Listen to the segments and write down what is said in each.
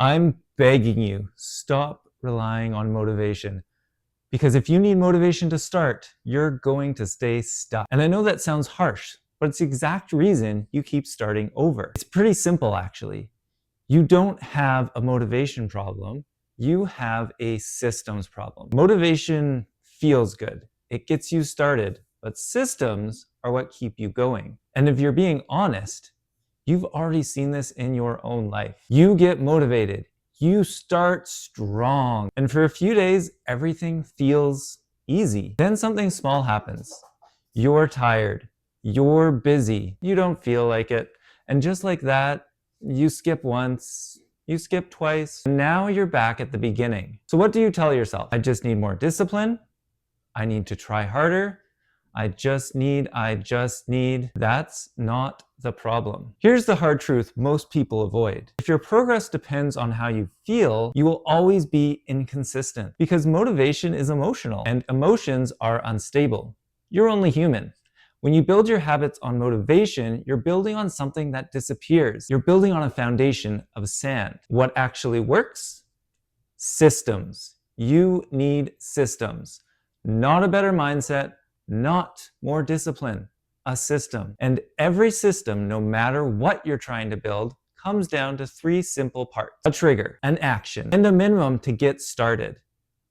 I'm begging you, stop relying on motivation. Because if you need motivation to start, you're going to stay stuck. And I know that sounds harsh, but it's the exact reason you keep starting over. It's pretty simple, actually. You don't have a motivation problem. You have a systems problem. Motivation feels good. It gets you started, but systems are what keep you going. And if you're being honest, you've already seen this in your own life. You get motivated. You start strong. And for a few days, everything feels easy. Then something small happens. You're tired. You're busy. You don't feel like it. And just like that, you skip once, you skip twice, and now you're back at the beginning. So what do you tell yourself? I just need more discipline. I need to try harder. I just need. That's not the problem. Here's the hard truth most people avoid. If your progress depends on how you feel, you will always be inconsistent because motivation is emotional and emotions are unstable. You're only human. When you build your habits on motivation, you're building on something that disappears. You're building on a foundation of sand. What actually works? Systems. You need systems. Not a better mindset, not more discipline, a system. And every system, no matter what you're trying to build, comes down to three simple parts: a trigger, an action, and a minimum to get started.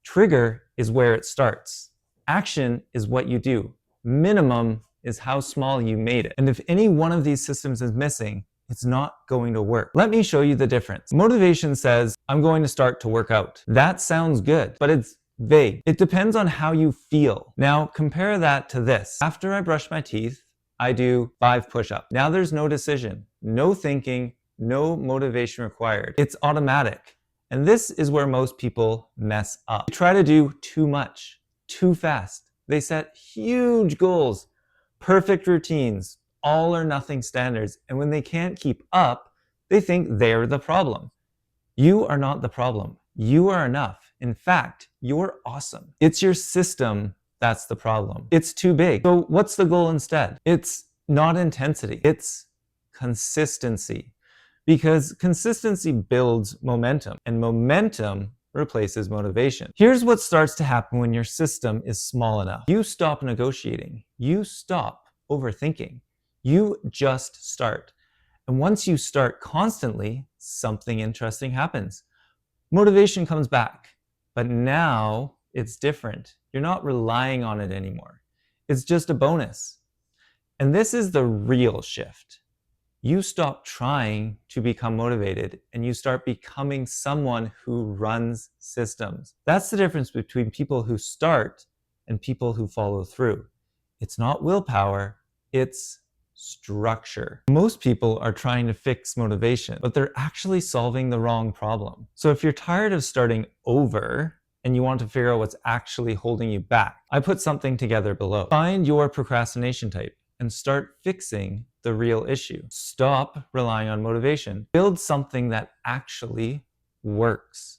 Trigger is where it starts. Action is what you do. Minimum is how small you made it. And if any one of these systems is missing, it's not going to work. Let me show you the difference. Motivation says, I'm going to start to work out. That sounds good, but it's vague. It depends on how you feel. Now compare that to this. After I brush my teeth, I do 5 push-ups. Now there's no decision, no thinking, no motivation required. It's automatic. And this is where most people mess up. They try to do too much, too fast. They set huge goals, perfect routines, all or nothing standards. And when they can't keep up, they think they're the problem. You are not the problem. You are enough. In fact, you're awesome. It's your system that's the problem. It's too big. So what's the goal instead? It's not intensity. It's consistency. Because consistency builds momentum, and momentum replaces motivation. Here's what starts to happen when your system is small enough. You stop negotiating. You stop overthinking. You just start. And once you start constantly, something interesting happens. Motivation comes back, but now it's different. You're not relying on it anymore. It's just a bonus. And this is the real shift. You stop trying to become motivated and you start becoming someone who runs systems. That's the difference between people who start and people who follow through. It's not willpower, it's structure. Most people are trying to fix motivation, but they're actually solving the wrong problem. So if you're tired of starting over and you want to figure out what's actually holding you back, I put something together below. Find your procrastination type and start fixing the real issue. Stop relying on motivation. Build something that actually works.